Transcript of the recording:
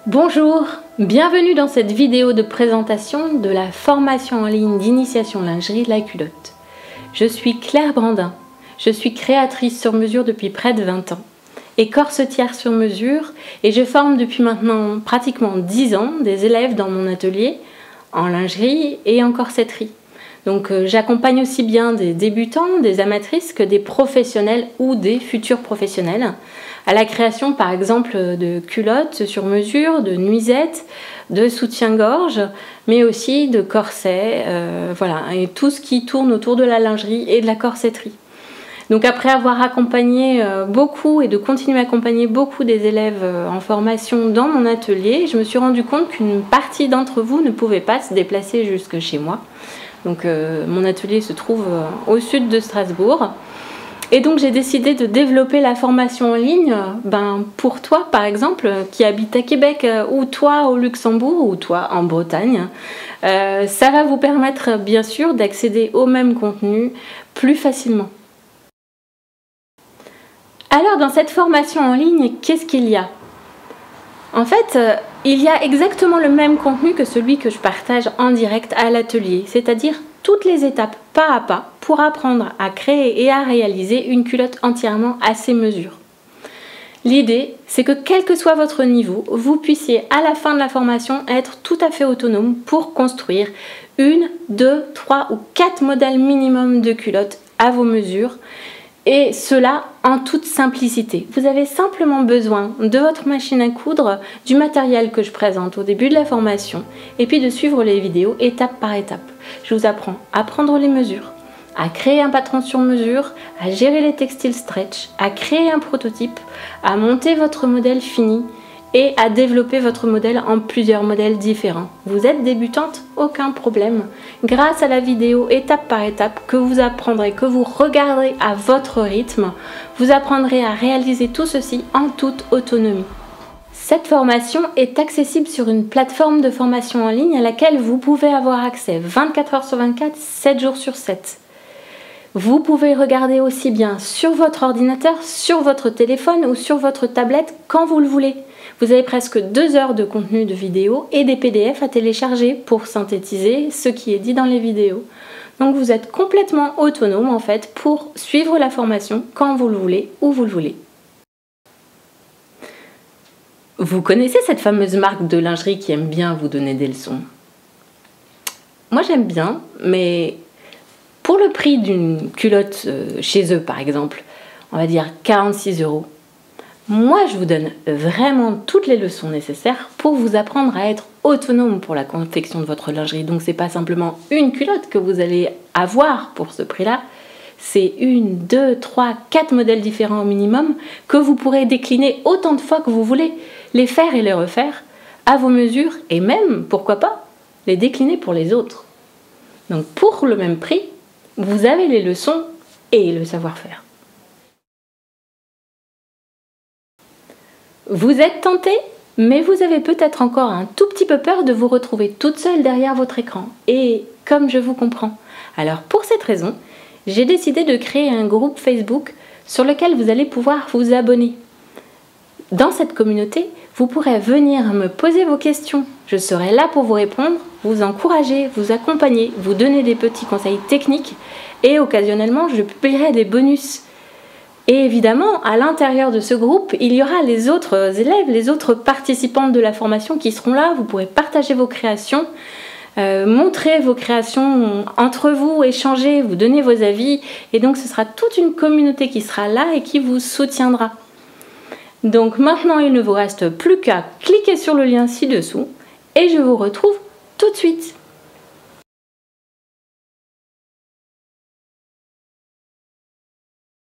Bonjour, bienvenue dans cette vidéo de présentation de la formation en ligne d'initiation lingerie La Culotte. Je suis Claire Brandin, je suis créatrice sur mesure depuis près de 20 ans et corsetière sur mesure et je forme depuis maintenant pratiquement 10 ans des élèves dans mon atelier en lingerie et en corsetterie. Donc j'accompagne aussi bien des débutants, des amatrices que des professionnels ou des futurs professionnels à la création par exemple de culottes sur mesure, de nuisettes, de soutien-gorge, mais aussi de corsets, voilà, et tout ce qui tourne autour de la lingerie et de la corsetterie. Donc après avoir accompagné beaucoup et de continuer à accompagner beaucoup des élèves en formation dans mon atelier, je me suis rendu compte qu'une partie d'entre vous ne pouvait pas se déplacer jusque chez moi. Donc mon atelier se trouve au sud de Strasbourg. Et donc j'ai décidé de développer la formation en ligne pour toi par exemple qui habite à Québec ou toi au Luxembourg ou toi en Bretagne. Ça va vous permettre bien sûr d'accéder au même contenu plus facilement. Alors dans cette formation en ligne, qu'est-ce qu'il y a ? En fait, il y a exactement le même contenu que celui que je partage en direct à l'atelier, c'est-à-dire toutes les étapes pas à pas pour apprendre à créer et à réaliser une culotte entièrement à ses mesures. L'idée, c'est que quel que soit votre niveau, vous puissiez à la fin de la formation être tout à fait autonome pour construire 1, 2, 3 ou 4 modèles minimum de culottes à vos mesures. Et cela en toute simplicité. Vous avez simplement besoin de votre machine à coudre, du matériel que je présente au début de la formation, et puis de suivre les vidéos étape par étape. Je vous apprends à prendre les mesures, à créer un patron sur mesure, à gérer les textiles stretch, à créer un prototype, à monter votre modèle fini et à développer votre modèle en plusieurs modèles différents. Vous êtes débutante? Aucun problème. Grâce à la vidéo étape par étape que vous apprendrez, que vous regarderez à votre rythme, vous apprendrez à réaliser tout ceci en toute autonomie. Cette formation est accessible sur une plateforme de formation en ligne à laquelle vous pouvez avoir accès 24 heures sur 24, 7 jours sur 7. Vous pouvez regarder aussi bien sur votre ordinateur, sur votre téléphone ou sur votre tablette quand vous le voulez. Vous avez presque 2 heures de contenu de vidéo et des PDF à télécharger pour synthétiser ce qui est dit dans les vidéos. Donc vous êtes complètement autonome en fait pour suivre la formation quand vous le voulez, où vous le voulez. Vous connaissez cette fameuse marque de lingerie qui aime bien vous donner des leçons? Moi j'aime bien, mais pour le prix d'une culotte chez eux par exemple, on va dire 46 €. Moi, je vous donne vraiment toutes les leçons nécessaires pour vous apprendre à être autonome pour la confection de votre lingerie. Donc, c'est pas simplement une culotte que vous allez avoir pour ce prix-là. C'est 1, 2, 3, 4 modèles différents au minimum que vous pourrez décliner autant de fois que vous voulez, les faire et les refaire à vos mesures et même, pourquoi pas, les décliner pour les autres. Donc, pour le même prix, vous avez les leçons et le savoir-faire. Vous êtes tenté, mais vous avez peut-être encore un tout petit peu peur de vous retrouver toute seule derrière votre écran. Et comme je vous comprends. Alors pour cette raison, j'ai décidé de créer un groupe Facebook sur lequel vous allez pouvoir vous abonner. Dans cette communauté, vous pourrez venir me poser vos questions. Je serai là pour vous répondre, vous encourager, vous accompagner, vous donner des petits conseils techniques et occasionnellement, je publierai des bonus. Et évidemment, à l'intérieur de ce groupe, il y aura les autres élèves, les autres participants de la formation qui seront là. Vous pourrez partager vos créations, montrer vos créations entre vous, échanger, vous donner vos avis. Et donc, ce sera toute une communauté qui sera là et qui vous soutiendra. Donc maintenant, il ne vous reste plus qu'à cliquer sur le lien ci-dessous et je vous retrouve tout de suite.